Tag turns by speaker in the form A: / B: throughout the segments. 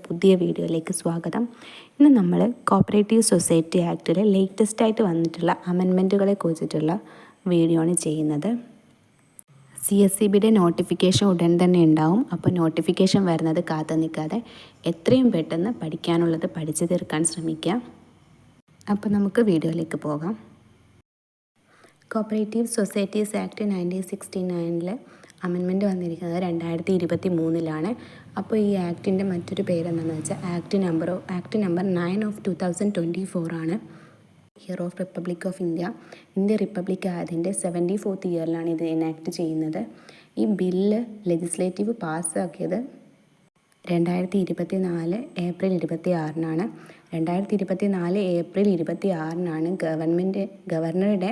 A: പുതിയ വീഡിയോയിലേക്ക് സ്വാഗതം. ഇന്ന് നമ്മൾ കോപ്പറേറ്റീവ് സൊസൈറ്റി ആക്ടിൽ ലേറ്റസ്റ്റായിട്ട് വന്നിട്ടുള്ള അമെൻമെൻറ്റുകളെ കുറിച്ചിട്ടുള്ള വീഡിയോ ആണ് ചെയ്യുന്നത്. CSEBിയുടെ നോട്ടിഫിക്കേഷൻ ഉടൻ തന്നെ ഉണ്ടാവും. അപ്പോൾ നോട്ടിഫിക്കേഷൻ വരുന്നത് കാത്തു നിൽക്കാതെ എത്രയും പെട്ടെന്ന് പഠിക്കാനുള്ളത് പഠിച്ചു തീർക്കാൻ ശ്രമിക്കുക. അപ്പോൾ നമുക്ക് വീഡിയോയിലേക്ക് പോകാം. കോപ്പറേറ്റീവ് സൊസൈറ്റീസ് ആക്ട് 1969 അമെൻമെൻറ്റ് വന്നിരിക്കുന്നത് 2023 അപ്പോൾ ഈ ആക്ടിൻ്റെ മറ്റൊരു പേരെന്താണെന്ന് വെച്ചാൽ ആക്ട് നമ്പർ 9 ഓഫ് 2024 ആണ്. Year of republic of India republic ആയതിൻ്റെ 74th ഇയറിലാണ് ഇത് എനാക്ട് ചെയ്യുന്നത്. ഈ ബില്ല് ലെജിസ്ലേറ്റീവ് പാസ്സാക്കിയത് 2024 ഏപ്രിൽ 26 2024 ഏപ്രിൽ 26 ഗവർണറുടെ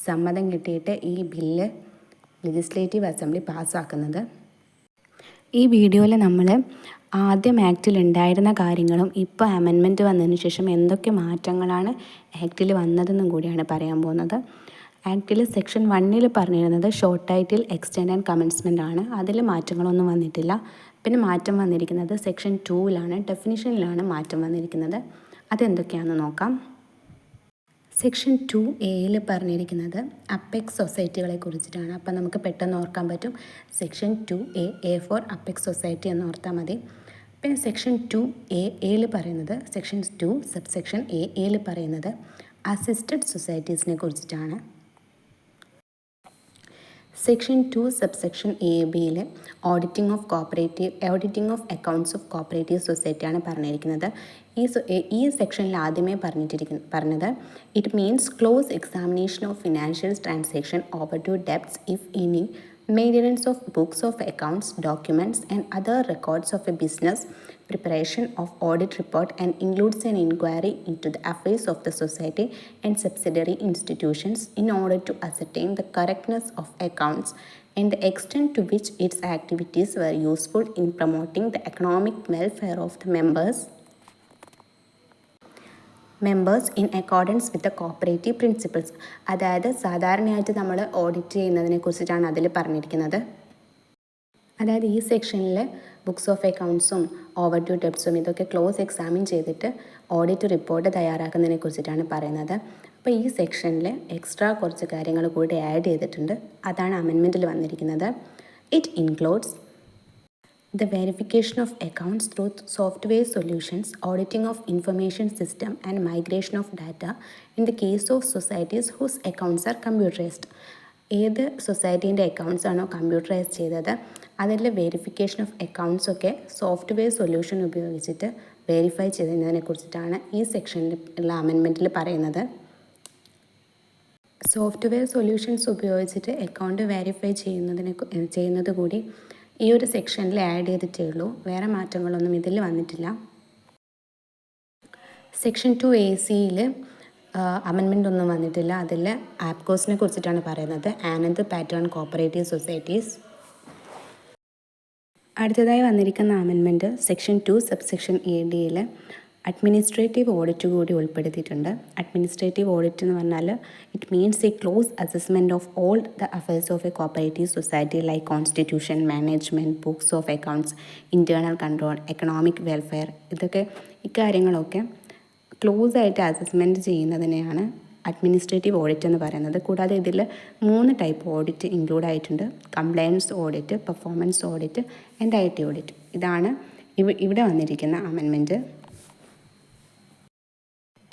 A: സമ്മതം കിട്ടിയിട്ട് ഈ ബില്ല് ലെജിസ്ലേറ്റീവ് അസംബ്ലി പാസ്സാക്കുന്നത്. ഈ വീഡിയോയിൽ നമ്മൾ ആദ്യം ആക്റ്റിൽ ഉണ്ടായിരുന്ന കാര്യങ്ങളും ഇപ്പോൾ അമെൻമെൻറ്റ് വന്നതിന് ശേഷം എന്തൊക്കെ മാറ്റങ്ങളാണ് ആക്റ്റിൽ വന്നതെന്നും കൂടിയാണ് പറയാൻ പോകുന്നത്. ആക്റ്റിൽ സെക്ഷൻ 1 പറഞ്ഞിരുന്നത് short title extend and commencement ആണ്. അതിൽ മാറ്റങ്ങളൊന്നും വന്നിട്ടില്ല. പിന്നെ മാറ്റം വന്നിരിക്കുന്നത് സെക്ഷൻ 2 ഡെഫിനിഷനിലാണ് മാറ്റം വന്നിരിക്കുന്നത്. അതെന്തൊക്കെയാണെന്ന് നോക്കാം. സെക്ഷൻ 2A പറഞ്ഞിരിക്കുന്നത് അപ്പെക്സ് സൊസൈറ്റികളെ കുറിച്ചിട്ടാണ്. അപ്പോൾ നമുക്ക് പെട്ടെന്ന് ഓർക്കാൻ പറ്റും. Section 2A four apex society എന്ന് ഓർത്താൽ മതി. പിന്നെ സെക്ഷൻ 2A പറയുന്നത് സെക്ഷൻ 2 സബ്സെക്ഷൻ A പറയുന്നത് അസിസ്റ്റഡ് സൊസൈറ്റീസിനെ കുറിച്ചിട്ടാണ്. Section 2 subsection AB auditing of accounts of cooperative സൊസൈറ്റിയാണ് പറഞ്ഞിരിക്കുന്നത്. ഈ സെക്ഷനിൽ ആദ്യമേ പറഞ്ഞത് it means close examination of financial transaction over to debts if any maintenance of books of accounts, documents and other records of a business, preparation of audit report and includes an inquiry into the affairs of the society and subsidiary institutions in order to ascertain the correctness of accounts and the extent to which its activities were useful in promoting the economic welfare of the members in accordance with the cooperative principles. അതായത് സാധാരണയായിട്ട് നമ്മൾ audit ചെയ്യുന്നതിനെ കുറിച്ചിട്ടാണ് അതിൽ പറഞ്ഞിരിക്കുന്നത്. അതായത് ഈ സെക്ഷനിൽ ബുക്സ് ഓഫ് അക്കൗണ്ട്സും ഓവർ ഡ്യൂ ഡെപ്റ്റ്സും ഇതൊക്കെ ക്ലോസ് എക്സാമിൻ ചെയ്തിട്ട് ഓഡിറ്റ് റിപ്പോർട്ട് തയ്യാറാക്കുന്നതിനെ കുറിച്ചിട്ടാണ് പറയുന്നത്. അപ്പോൾ ഈ സെക്ഷനിൽ എക്സ്ട്രാ കുറച്ച് കാര്യങ്ങൾ കൂടി ആഡ് ചെയ്തിട്ടുണ്ട്. അതാണ് അമെൻമെൻറ്റിൽ വന്നിരിക്കുന്നത്. It includes the verification of accounts through software solutions, auditing of information system and migration of data in the case of societies whose accounts are computerized. ഏത് സൊസൈറ്റീൻ്റെ അക്കൗണ്ട്സ് ആണോ കമ്പ്യൂട്ടറൈസ് ചെയ്തത് അതിൽ വെരിഫിക്കേഷൻ ഓഫ് അക്കൗണ്ട്സ് ഒക്കെ software solution ഉപയോഗിച്ചിട്ട് verify ചെയ്യുന്നതിനെ കുറിച്ചിട്ടാണ് ഈ സെക്ഷനിൽ ഉള്ള അമെൻമെൻറ്റിൽ പറയുന്നത്. സോഫ്റ്റ്വെയർ സൊല്യൂഷൻസ് ഉപയോഗിച്ചിട്ട് അക്കൗണ്ട് വെരിഫൈ ചെയ്യുന്നത് കൂടി ഈ ഒരു സെക്ഷനിൽ ആഡ് ചെയ്തിട്ടേ ഉള്ളൂ. വേറെ മാറ്റങ്ങളൊന്നും ഇതിൽ വന്നിട്ടില്ല. സെക്ഷൻ 2AC അമെൻമെൻ്റ് ഒന്നും വന്നിട്ടില്ല. അതിൽ ആപ്കോസിനെ കുറിച്ചിട്ടാണ് പറയുന്നത്. Anand pattern cooperative societies. അടുത്തതായി വന്നിരിക്കുന്ന amendment section 2 subsection AD administrative audit കൂടി ഉൾപ്പെടുത്തിയിട്ടുണ്ട്. അഡ്മിനിസ്ട്രേറ്റീവ് ഓഡിറ്റ് എന്ന് പറഞ്ഞാൽ it means a close assessment of all the affairs of a cooperative society like constitution, management, books of accounts, internal control, economic welfare ഇക്കാര്യങ്ങളൊക്കെ close ആയിട്ട് assessment ചെയ്യുന്നതിനെയാണ് administrative audit എന്ന് പറയുന്നത്. കൂടാതെ ഇതിൽ 3 ടൈപ്പ് ഓഡിറ്റ് ഇൻക്ലൂഡ് ആയിട്ടുണ്ട്. Compliance audit, performance audit and IT audit. ഇതാണ് ഇവിടെ വന്നിരിക്കുന്ന അമെൻമെൻറ്റ്.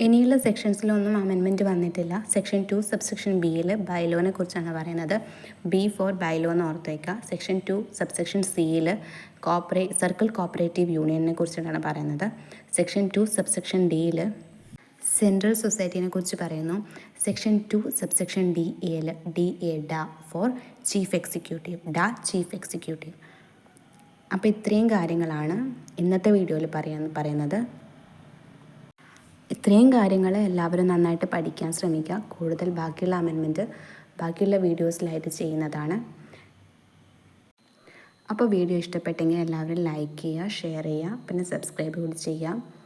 A: ഇനിയുള്ള സെക്ഷൻസിലൊന്നും അമെൻമെൻറ്റ് വന്നിട്ടില്ല. സെക്ഷൻ 2 സബ്സെക്ഷൻ B ബൈലോനെ കുറിച്ചാണ് പറയുന്നത്. B ഫോർ ബൈലോ എന്ന് ഓർത്ത് വയ്ക്കുക. Section 2 subsection C circle cooperative യൂണിയനെ കുറിച്ചിട്ടാണ് പറയുന്നത്. സെക്ഷൻ 2 സബ്സെക്ഷൻ D സെൻട്രൽ സൊസൈറ്റീനെ കുറിച്ച് പറയുന്നു. Section 2 subsection DA for chief executive. അപ്പോൾ ഇത്രയും കാര്യങ്ങളാണ് ഇന്നത്തെ വീഡിയോയിൽ പറയുന്നത്. ഇത്രയും കാര്യങ്ങൾ എല്ലാവരും നന്നായിട്ട് പഠിക്കാൻ ശ്രമിക്കുക. കൂടുതൽ ബാക്കിയുള്ള അമെൻമെൻറ്റ് ബാക്കിയുള്ള വീഡിയോസിലായിട്ട് ചെയ്യുന്നതാണ്. അപ്പോൾ വീഡിയോ ഇഷ്ടപ്പെട്ടെങ്കിൽ എല്ലാവരും ലൈക്ക് ചെയ്യുക, ഷെയർ ചെയ്യുക, പിന്നെ സബ്സ്ക്രൈബ് കൂടി ചെയ്യുക.